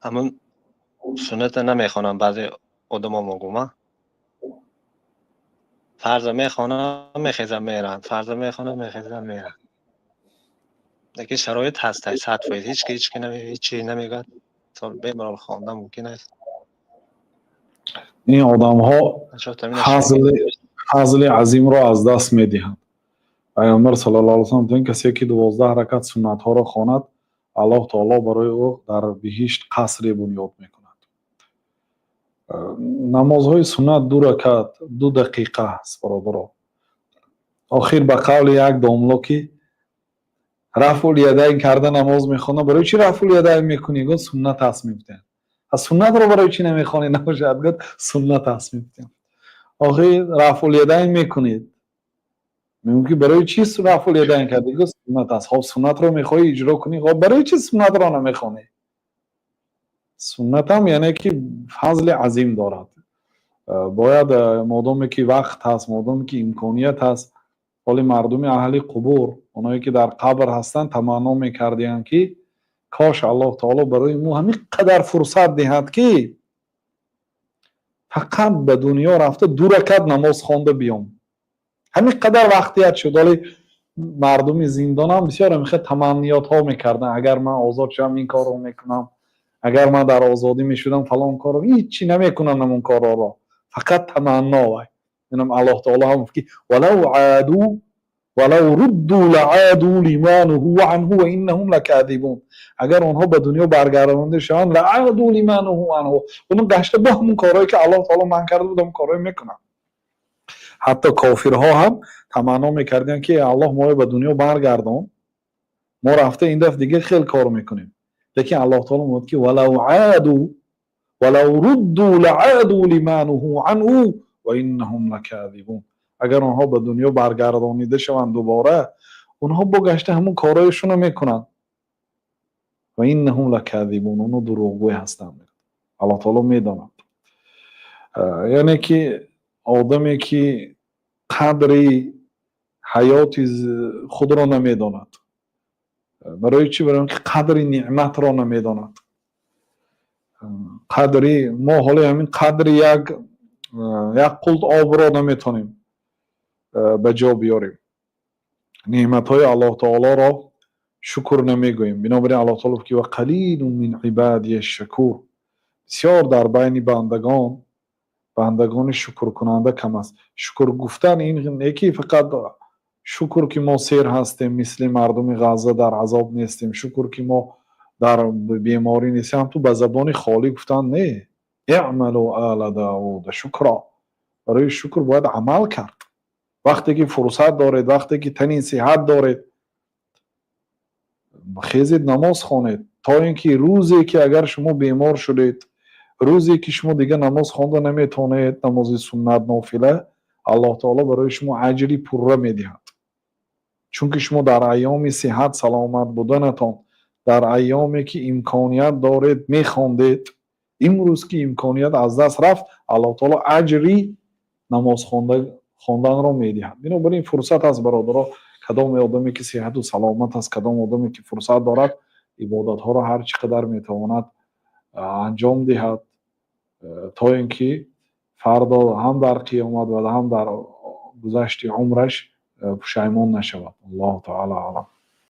اما سنت نمیخوانم بعضی آدما مگوما فرض میخوانم میخیزم میرن، فرض میخوانم میخیزم میرن. دیگه شرایط هست، سطح هیچ کی هیچ چی نمیگه تا بیمار خواندن ممکن است. این آدم ها فضل عظیم را از دست میدهند. پیامبر صلی الله علیه و سلم این کسی که 12 رکعت سنت ها را خواند، الله تعالی برای او در بهشت قصری بنیاد میکند. نمازهای سنت 2 رکعت 2 دقیقه است برادران. آخر به قول یک داملوکی رفع الیدین کرده نماز میخونه. برای چی رفع الیدین میکنی؟ گفت سنت است میفتن. از سنت رو برای چی نمیخونی؟ نباشد گفت سنت است میفتن. آخر رفع الیدین میکنید، میگه برای چی رفع الیدین کردی؟ گفت سنت است. خب سنت رو میخوای اجرا کنی، خب برای چی سنت رو نمیخونی؟ سنت هم یعنی که فضل عظیم دارد. باید مادامی که وقت هست، مادامی که امکانیت هست، ولی مردم اهل قبور، اونایی که در قبر هستن، تمنا میکردین که کاش الله تعالی برای ما همین قدر فرصت دهد که فقط به دنیا رفته 2 رکعت نماز خوانده بیام. همین قدر وقتیت شد. ولی مردم زندان هم بسیار میخواد تمنیات ها میکردن، اگر من آزاد شدم این کار رو میکنم، اگر من در آزادی میشدم فلان کار رو. هیچی نمیکنن اون کار را، فقط تمنا. وای اینم الله تعالی هم که ولو عادوا ولو ردوا لعادوا لما نهوا عنه وانهم لكاذبون. اگر اونها به دنیا برگردانده شدن، لعادوا لما نهوا عنه، اونم گشته با همون کارهایی که الله تعالی من کرده بودم کارهایی میکنن. حتی کافرها هم تمنا میکردن که الله ما به دنیا برگردان، ما رفته این دفعه دیگه خیلی کار میکنیم. لیکن الله تعالی میگه که ولو عادوا ولو ردوا لعادوا لما نهوا عنه وانهم لكاذبون. اگر اونها به دنیا برگردانیده شوند دوباره، اونها بگشته همون کارایشون رو میکنن. و انهم لكاذبون، اونها دروغگوی هستند. الله تعالی میداند. یعنی که آدمی که قدری حیات خود را نمیداند. برای چی؟ برای که قدری نعمت را نمیداند. قدری ما حالا همین قدری یک قلط آب را نمیتونیم به جا بیاریم. نعمت های الله تعالی را شکر نمیگوییم. بنابراین الله تعالی که و قلیل من عبادی الشکور، بسیار در بین بندگان شکر کننده کم است. شکر گفتن این یکی فقط شکر که ما سیر هستیم مثل مردم غزه در عذاب نیستیم، شکر که ما در بیماری نیستیم، تو به زبان خالی گفتن نه. اعملوا آل داود شکرا. برای شکر باید عمل کرد. وقتی که فرصت دارید، وقتی که تنین صحت دارید، خیزید نماز خوانید. تا اینکه روزی که اگر شما بیمار شدید، روزی که شما دیگه نماز خوانده نمیتونید، نماز سنت نافله، الله تعالی برای شما اجری پره میدهد. چون که شما در ایام صحت سلامت بودنتان، در ایامی که امکانیت دارید میخواندید، امروز که امکانیت از دست رفت، الله تعالی اجری نماز خواندن را میدهد. بنابراین فرصت است برادران. کدام آدمی که صحت و سلامت است، کدام آدمی که فرصت دارد، عبادت ها را هر چقدر میتواند انجام دهد تا اینکه فردا هم در قیامت و هم در گذشت عمرش پشیمان نشود. الله تعالی اعلم.